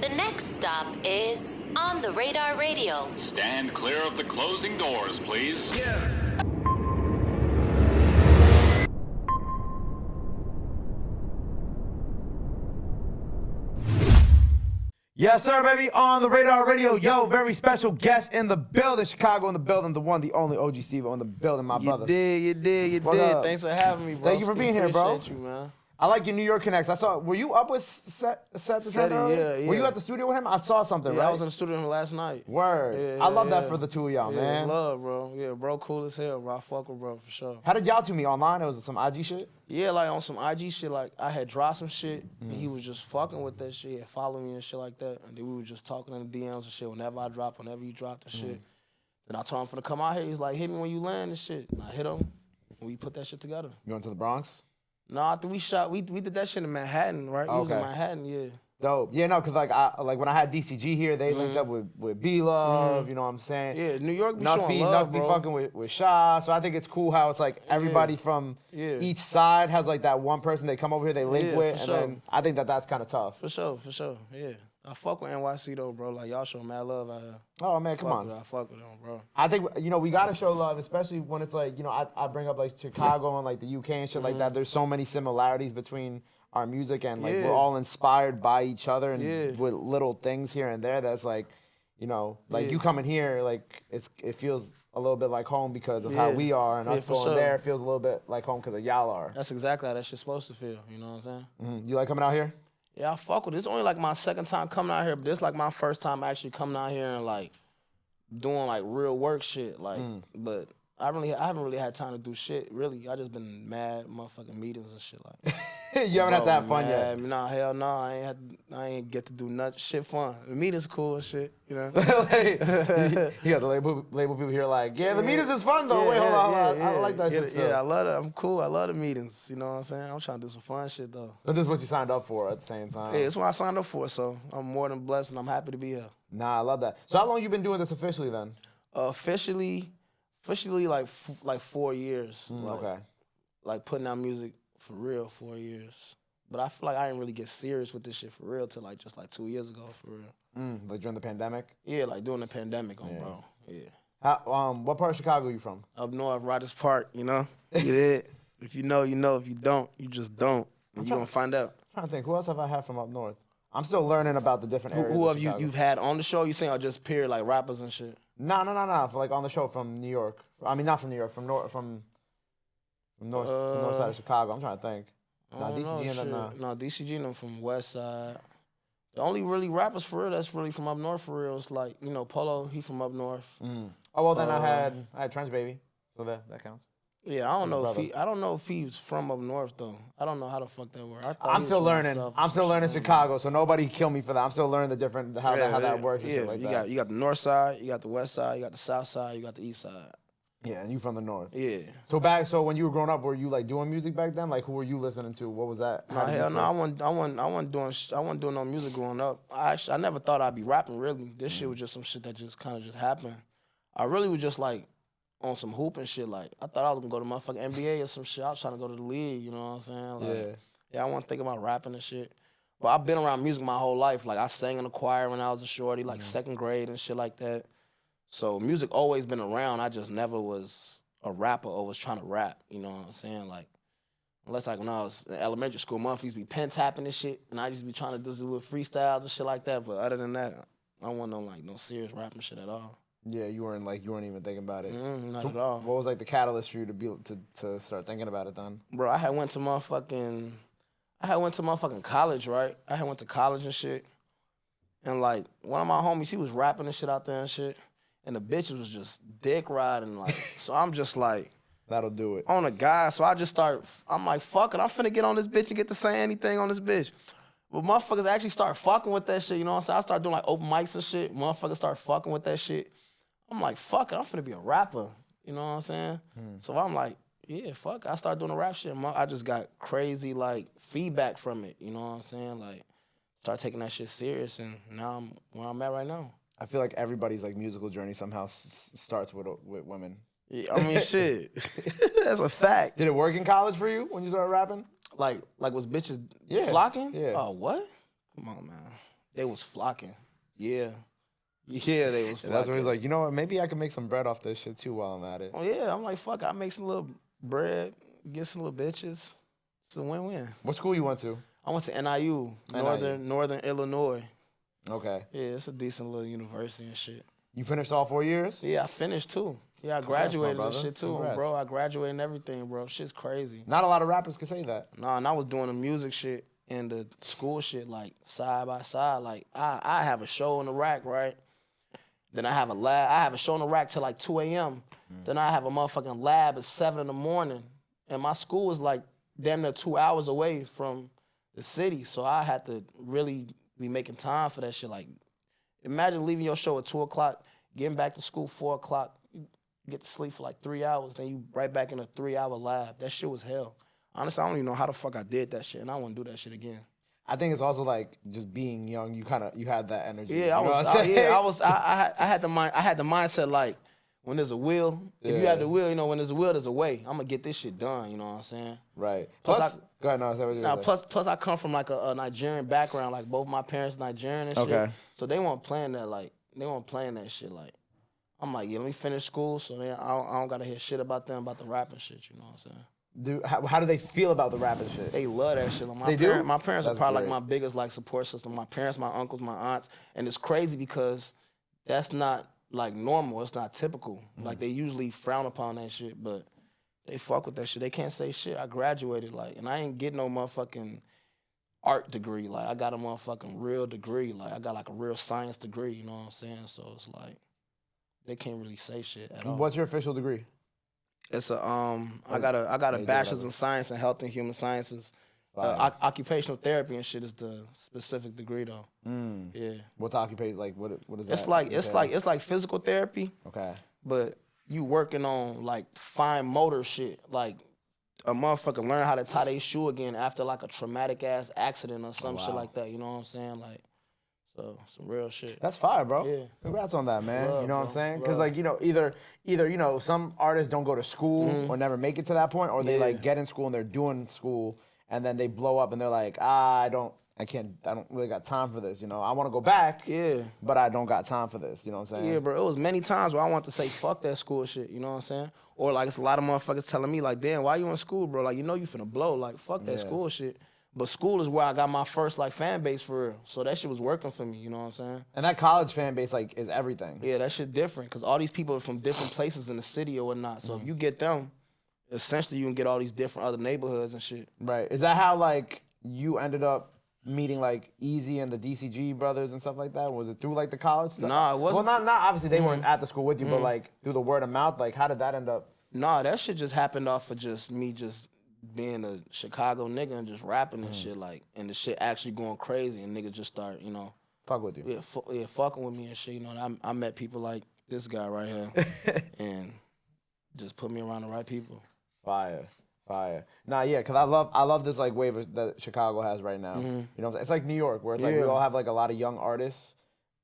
The next stop is On the Radar Radio. Stand clear of the closing doors, please. Yeah. Yes, sir, baby, On the Radar Radio. Yo, very special guest in the building. Chicago in the building. The one, the only OG Stevo in the building, my brother. You did. Thanks for having me, bro. Thank you for being here, bro. Appreciate you, man. I like your New York connects. I saw, were you up with Seth earlier? Yeah. Were you at the studio with him? I saw something, right? I was in the studio with him last night. Word. I love that for the two of y'all, man. Love, bro. Yeah, bro, cool as hell, bro. I fuck with bro, for sure. How did y'all two meet online? It was some IG shit? Yeah, like on some IG shit, like I had dropped some shit, and he was just fucking with that shit, and following me and shit like that. And then we were just talking in the DMs and shit whenever I dropped, whenever you dropped the shit. Then I told him to come out here. He was like, hit me when you land and shit. And I hit him, and we put that shit together. You went to the Bronx? No, after we did that shit in Manhattan, right? We was in Manhattan, yeah. Dope. Yeah, no, because like when I had DCG here, they linked up with B-Love, you know what I'm saying? Yeah, New York be showing love, Nuck be bro. fucking with Sha, so I think it's cool how it's like everybody from each side has like that one person they come over here, they link with, and then I think that's kind of tough. For sure, yeah. I fuck with NYC though, bro. Like, y'all show mad love out here. Oh, man, come on. I fuck with them, bro. I think, we got to show love, especially when it's like, I bring up like Chicago and like the UK and shit like that. There's so many similarities between our music and like we're all inspired by each other and with little things here and there that's like, like you coming here, like it feels a little bit like home because of how we are, and us going there feels a little bit like home because of y'all are. That's exactly how that shit's supposed to feel, you know what I'm saying? You like coming out here? Yeah, I fuck with it. It's only like my second time coming out here, but this like my first time actually coming out here and like doing like real work shit. Like, but I haven't really had time to do shit, really. I just been mad motherfucking meetings and shit like. You haven't had to have fun yet? Nah, hell no. I ain't get to do nothing shit fun. The meetings cool and shit, you know? Like, you got the label people here like, the meetings is fun though. Wait, hold on. I like that shit. Yeah, I love it. I'm cool. I love the meetings, you know what I'm saying? I'm trying to do some fun shit though. But this is what you signed up for at the same time. Yeah, it's what I signed up for, so I'm more than blessed and I'm happy to be here. Nah, I love that. So how long you been doing this officially then? Officially like 4 years. Okay. Like putting out music for real 4 years. But I feel like I didn't really get serious with this shit for real till just 2 years ago for real. Like during the pandemic? Yeah, like during the pandemic bro. Yeah. What part of Chicago are you from? Up north, Rogers Park, you know? You did. If you know, you know. If you don't, you just don't. And you're going to find out. I'm trying to think. Who else have I had from up north? I'm still learning about the different areas. Who have you've had on the show? You saying or just period like rappers and shit? No. For like on the show from New York. I mean, not from New York. From north side of Chicago. I'm trying to think. DCG and them. No, DCG and them from West Side. The only really rappers for real that's really from up north for real is like Polo. He from up north. Oh well, then I had Trench Baby, so that counts. Yeah, I don't know if he's from up north though. I don't know how the fuck that works. I'm still learning. I'm still learning Chicago, so nobody kill me for that. I'm still learning the different how that works and shit like that. You got the north side, you got the west side, you got the south side, you got the east side. Yeah, and you from the north. Yeah. So when you were growing up, were you like doing music back then? Like who were you listening to? What was that? No, hell no, I wasn't doing no music growing up. I never thought I'd be rapping really. This shit was just some shit that just kind of just happened. I really was just like on some hoop and shit. Like I thought I was gonna go to motherfucking NBA or some shit. I was trying to go to the league, you know what I'm saying? Like, yeah, I wasn't thinking about rapping and shit. But I've been around music my whole life. Like I sang in the choir when I was a shorty, like second grade and shit like that. So music always been around. I just never was a rapper or was trying to rap. You know what I'm saying? Like, unless like when I was in elementary school, motherfuckers used to be pen tapping and shit, and I used to be trying to do with freestyles and shit like that. But other than that, I wasn't no serious rapping shit at all. Yeah, you weren't even thinking about it. Not at all. What was like the catalyst for you to start thinking about it then? Bro, I had went to motherfucking college, right? I had went to college and shit, and like one of my homies, he was rapping and shit out there and shit. And the bitches was just dick riding, like, so I'm just like, that'll do it. On a guy, so I just I'm like, fuck it, I'm finna get on this bitch and get to say anything on this bitch. But motherfuckers actually start fucking with that shit, you know what I'm saying? I start doing like open mics and shit, motherfuckers start fucking with that shit. I'm like, fuck it, I'm finna be a rapper, you know what I'm saying? So I'm like, yeah, fuck it, I started doing the rap shit. I just got crazy, like, feedback from it, you know what I'm saying? Like, start taking that shit serious, and now I'm where I'm at right now. I feel like everybody's like musical journey somehow starts with women. Yeah, I mean, shit. That's a fact. Did it work in college for you when you started rapping? Like was bitches flocking? Yeah. Oh, what? Come on, man. They was flocking. Yeah. Yeah, they was flocking. That's when he's like, you know what? Maybe I can make some bread off this shit too while I'm at it. Oh, yeah. I'm like, fuck, I make some little bread, get some little bitches. It's a win-win. What school you went to? I went to NIU, Northern Illinois. Okay. Yeah, it's a decent little university and shit. You finished all 4 years? Yeah, I finished too. Yeah, I graduated and brother. shit too, Congrats. bro. I graduated and everything, bro. Shit's crazy. Not a lot of rappers can say that. Nah, and I was doing the music shit and the school shit like side by side. Like I have a show on the rack, right? Then I have a lab. I have a show on the rack till like 2 a.m. Then I have a motherfucking lab at 7 in the morning. And my school is like damn near 2 hours away from the city. So I had to really be making time for that shit. Like, imagine leaving your show at 2 o'clock, getting back to school 4 o'clock, you get to sleep for like 3 hours, then you right back in a 3-hour lab. That shit was hell. Honestly, I don't even know how the fuck I did that shit, and I wouldn't do that shit again. I think it's also like just being young. You had that energy. Yeah, I had the mindset like when there's a will, if you have the will, you know, when there's a will, there's a way. I'm gonna get this shit done. You know what I'm saying? Right. Plus, go ahead. No, plus I come from like a Nigerian background. Like both my parents Nigerian and shit. So they weren't playing that like that shit like. I'm like, yeah, let me finish school, so then I don't gotta hear shit about them about the rapping shit. You know what I'm saying? How do they feel about the rapping shit? They love that shit. Like my parents are probably like my biggest like support system. My parents, my uncles, my aunts, and it's crazy because that's not like normal. It's not typical. Like they usually frown upon that shit, but they fuck with that shit. They can't say shit. I graduated like, and I ain't get no motherfucking art degree. Like I got a motherfucking real degree. Like I got like a real science degree. You know what I'm saying? So it's like they can't really say shit at all. What's your official degree? It's a I got a bachelor's in science and health and human sciences. Occupational therapy and shit is the specific degree though. Yeah. What's occupation like? What is that? It's like physical therapy. Okay. But you working on like fine motor shit, like a motherfucker learn how to tie their shoe again after like a traumatic ass accident or some shit like that. You know what I'm saying? Like. So some real shit. That's fire, bro. Yeah. Congrats on that, man. Love, you know what bro. I'm saying? Because like either some artists don't go to school or never make it to that point, or they like get in school and they're doing school and then they blow up and they're like, I don't really got time for this. You know, I want to go back. Yeah. But I don't got time for this. You know what I'm saying? Yeah, bro. It was many times where I want to say fuck that school shit. You know what I'm saying? Or like it's a lot of motherfuckers telling me like, damn, why you in school, bro? Like you know you finna blow. Like fuck that school shit. But school is where I got my first like fan base for real. So that shit was working for me, you know what I'm saying? And that college fan base like is everything. Yeah, that shit different because all these people are from different places in the city or whatnot. So if you get them, essentially you can get all these different other neighborhoods and shit. Right. Is that how like you ended up meeting like Easy and the DCG brothers and stuff like that? Was it through like the college stuff? Nah, it wasn't. Well, not obviously they weren't at the school with you, but like through the word of mouth. Like how did that end up? Nah, that shit just happened off of just me just being a Chicago nigga and just rapping and shit, like, and the shit actually going crazy, and niggas just start, you know, fuck with you, fucking with me and shit, you know. And I met people like this guy right here, and just put me around the right people. Fire. Nah, yeah, cause I love this like wave that Chicago has right now. You know, it's like New York, where it's like we all have like a lot of young artists,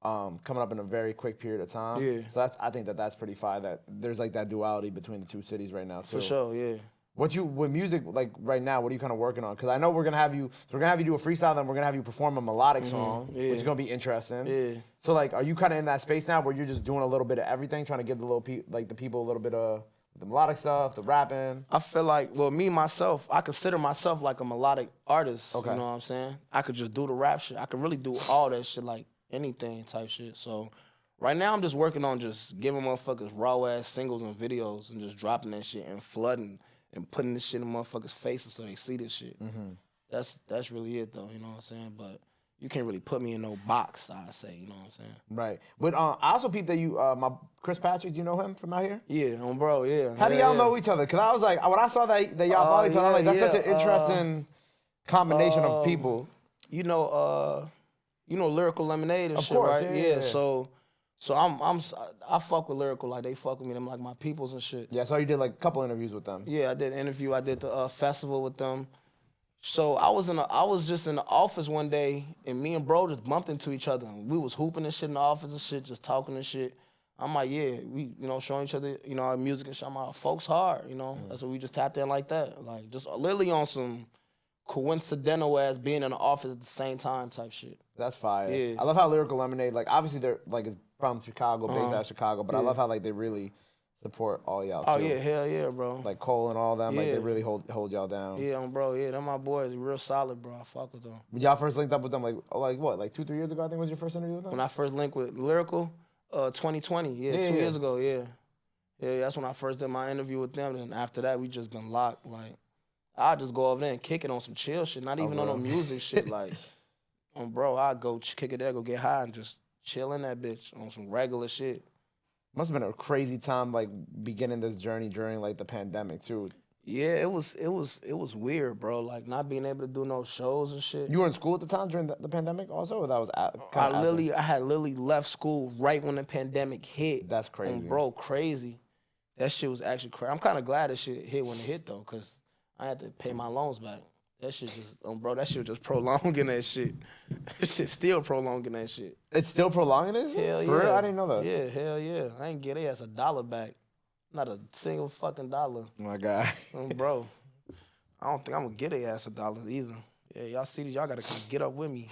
coming up in a very quick period of time. Yeah. So I think that's pretty fire. That there's like that duality between the two cities right now too. For sure, yeah. With music, like right now, what are you kind of working on? Because I know we're gonna have you do a freestyle, then we're gonna have you perform a melodic song, which is gonna be interesting. Yeah. So like, are you kind of in that space now where you're just doing a little bit of everything, trying to give the people a little bit of the melodic stuff, the rapping? I feel like, well, me myself, I consider myself like a melodic artist. Okay. You know what I'm saying? I could just do the rap shit. I could really do all that shit, like anything type shit. So right now, I'm just working on just giving motherfuckers raw ass singles and videos and just dropping that shit and flooding. And putting this shit in motherfuckers' faces so they see this shit. That's really it though, you know what I'm saying? But you can't really put me in no box, I say, you know what I'm saying? Right. But I also peeped that you, my Chris Patrick, do you know him from out here? Yeah, bro, yeah. How do y'all know each other? Because I was like, when I saw that y'all follow each other, I'm like, that's such an interesting combination of people. You know Lyrical Lemonade and shit, right? Yeah. So I fuck with Lyrical, like they fuck with me, them like my peoples and shit. Yeah, so you did like a couple interviews with them. Yeah, I did an interview. I did the festival with them. So I was just in the office one day, and me and bro just bumped into each other. We was hooping and shit in the office and shit, just talking and shit. I'm like, yeah, we showing each other, our music and shit. I'm like, folks hard, That's what we just tapped in like that, like just literally on some coincidental as being in the office at the same time type shit. That's fire. Yeah. I love how Lyrical Lemonade, like, obviously they're, like, it's from Chicago, based out of Chicago, but I love how, like, they really support all y'all, too. Oh, yeah, hell yeah, bro. Like, Cole and all them, like, they really hold y'all down. Yeah, bro, yeah, them my boys, real solid, bro. I fuck with them. When y'all first linked up with them, like what, like 2-3 years ago, I think was your first interview with them? When I first linked with Lyrical, 2020, 2 years ago, yeah. Yeah, that's when I first did my interview with them, and after that, we just been locked, like, I just go over there and kick it on some chill shit, not even on no music shit, like, bro, I go kick it there, go get high, and just chill in that bitch on some regular shit. Must have been a crazy time, like, beginning this journey during, like, the pandemic, too. Yeah, it was weird, bro, like, not being able to do no shows and shit. You were in school at the time during the pandemic also, or that was I had literally left school right when the pandemic hit. That's crazy. Bro, crazy. That shit was actually crazy. I'm kind of glad that shit hit when it hit, though, because I had to pay my loans back. That shit just, bro, that shit was just prolonging that shit. That shit still prolonging that shit. It's still prolonging it? Hell yeah. For real? I didn't know that. Yeah, hell yeah. I ain't get it as $1 back. Not a single fucking dollar. Oh my God. Bro, I don't think I'm gonna get it ass $1 either. Yeah, y'all see these, y'all gotta come get up with me.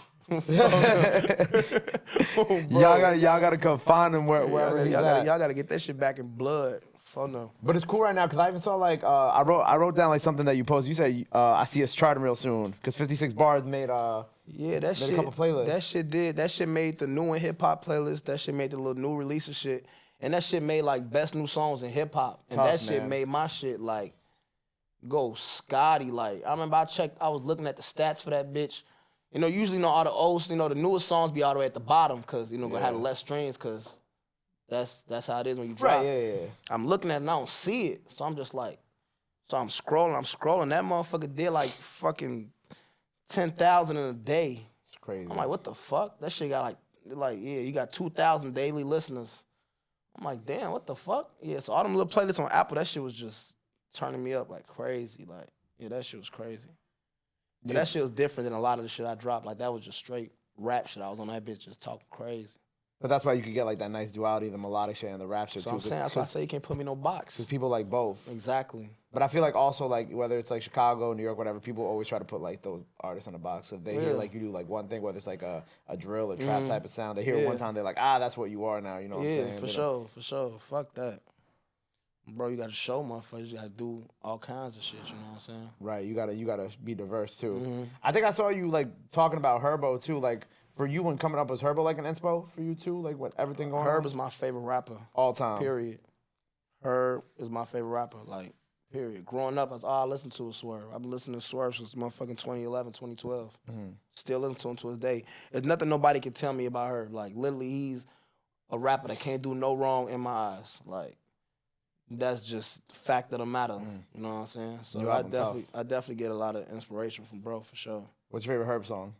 Y'all gotta come find him wherever he's at. Y'all gotta get that shit back in blood. No. But it's cool right now because I even saw like I wrote down like something that you posted. You said I see us charting real soon because 56 Bars made that shit, a couple playlists. That shit made the new and hip hop playlist. That shit made the little new release of shit, and that shit made like best new songs in hip hop. And that shit made my shit like go Scotty. Like I remember I was looking at the stats for that bitch. You know, usually all the old, the newest songs be all the way at the bottom because gonna have less streams because. That's how it is when you drop. Right, yeah. I'm looking at it and I don't see it. So I'm just like, I'm scrolling. That motherfucker did like fucking 10,000 in a day. It's crazy. I'm like, what the fuck? That shit got you got 2,000 daily listeners. I'm like, damn, what the fuck? Yeah, so all them little playlists on Apple, that shit was just turning me up like crazy. Like, yeah, that shit was crazy. But that shit was different than a lot of the shit I dropped. Like, that was just straight rap shit. I was on that bitch just talking crazy. But that's why you could get like that nice duality, the melodic shit and the rap shit so too. I'm saying, that's why I say you can't put me in no box. Because people like both. Exactly. But I feel like also like whether it's like Chicago, New York, whatever, people always try to put like those artists in a box. So if they hear like you do like one thing, whether it's like a drill or trap type of sound, they hear it one time, they're like, that's what you are now. You know what I'm saying? Yeah, for sure. Fuck that. Bro, you gotta show motherfuckers. You gotta do all kinds of shit, you know what I'm saying? Right, you gotta be diverse too. I think I saw you like talking about Herbo too, like for you when coming up, was Herbo like an inspo for you too? Like with everything going on? Herb is my favorite rapper. All time. Period. Herb is my favorite rapper, like, period. Growing up, that's all I listened to was Swerve. I've been listening to Swerve since motherfucking 2011, 2012. Still listening to him to this day. There's nothing nobody can tell me about Herb. Like, literally, he's a rapper that can't do no wrong in my eyes. Like, that's just fact of the matter. You know what I'm saying? So I definitely get a lot of inspiration from bro, for sure. What's your favorite Herb song?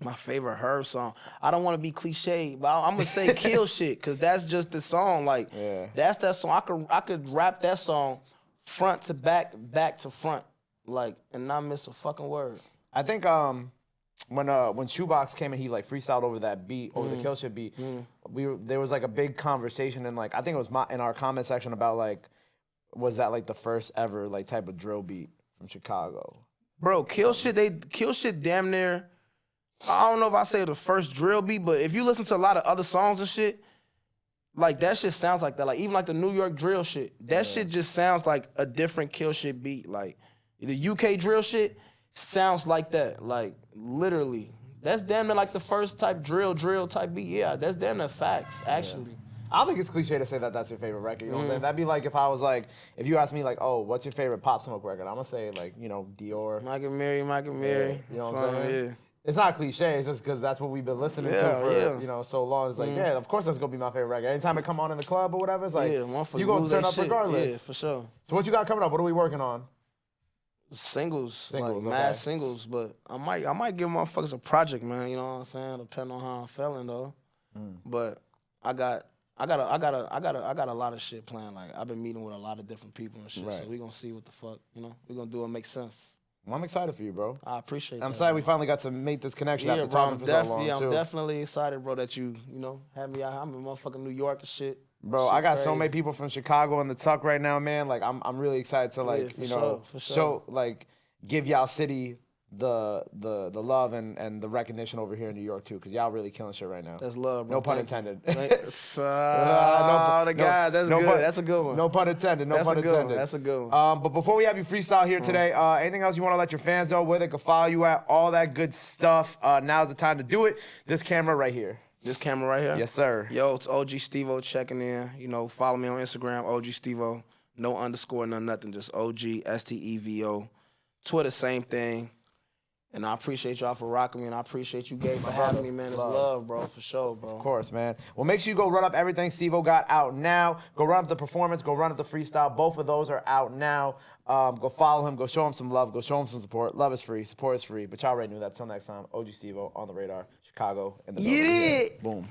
My favorite Herb song. I don't want to be cliche, but I'm gonna say "Kill Shit" because that's just the song. Like, that's that song. I could rap that song front to back, back to front, like, and not miss a fucking word. I think when Shoebox came and he like freestyled over that beat, over the Kill Shit beat, there was like a big conversation and like I think it was in our comment section about like, was that like the first ever like type of drill beat from Chicago? Bro, Kill Shit damn near. I don't know if I say the first drill beat, but if you listen to a lot of other songs and shit, like that shit sounds like that. Like even like the New York drill shit, that shit just sounds like a different Kill Shit beat. Like the UK drill shit sounds like that. Like literally, that's damn near like the first type drill type beat. Yeah, that's damn near facts actually. I don't think it's cliche to say that that's your favorite record. You know what I'm saying? That'd be like if I was like, if you asked me like, oh, what's your favorite Pop Smoke record? I'm gonna say like, you know, Dior. Mike and Mary. You know what I'm saying? Yeah. It's not cliche, it's just because that's what we've been listening to for you know so long. It's like, of course that's gonna be my favorite record. Anytime it come on in the club or whatever, it's like you gonna turn up regardless. Yeah, for sure. So what you got coming up? What are we working on? Singles, like mad singles, but I might give motherfuckers a project, man. You know what I'm saying? Depending on how I'm feeling though. But I got a lot of shit planned. Like I've been meeting with a lot of different people and shit. So we gonna see what the fuck, you know. We gonna do it make sense. Well, I'm excited for you, bro. I appreciate that. I'm excited we finally got to make this connection after talking for so long, I'm definitely excited, bro, that you know, had me out. I'm in motherfucking New York and shit. Bro, I got so many people from Chicago in the tuck right now, man. Like, I'm really excited to, like, you know, show, like, give y'all city the love and the recognition over here in New York too, because y'all really killing shit right now. That's love, bro. No pun intended. That's good. That's a good one. No pun intended. No pun intended. That's a good one. But before we have you freestyle here today, anything else you want to let your fans know, where they can follow you at, all that good stuff? Now's the time to do it. This camera right here. This camera right here? Yes, sir. Yo, it's OG Stevo checking in. You know, follow me on Instagram, OG Stevo. No underscore, no nothing, just OG Stevo. Twitter, same thing. And I appreciate y'all for rocking me, and I appreciate you, Gabe, for having me, man. It's love, bro, for sure, bro. Of course, man. Well, make sure you go run up everything Stevo got out now. Go run up the performance, go run up the freestyle. Both of those are out now. Go follow him, go show him some love, go show him some support. Love is free, support is free. But y'all already knew that. Till next time, OG Stevo on the radar, Chicago, in the building. Yeah. Boom.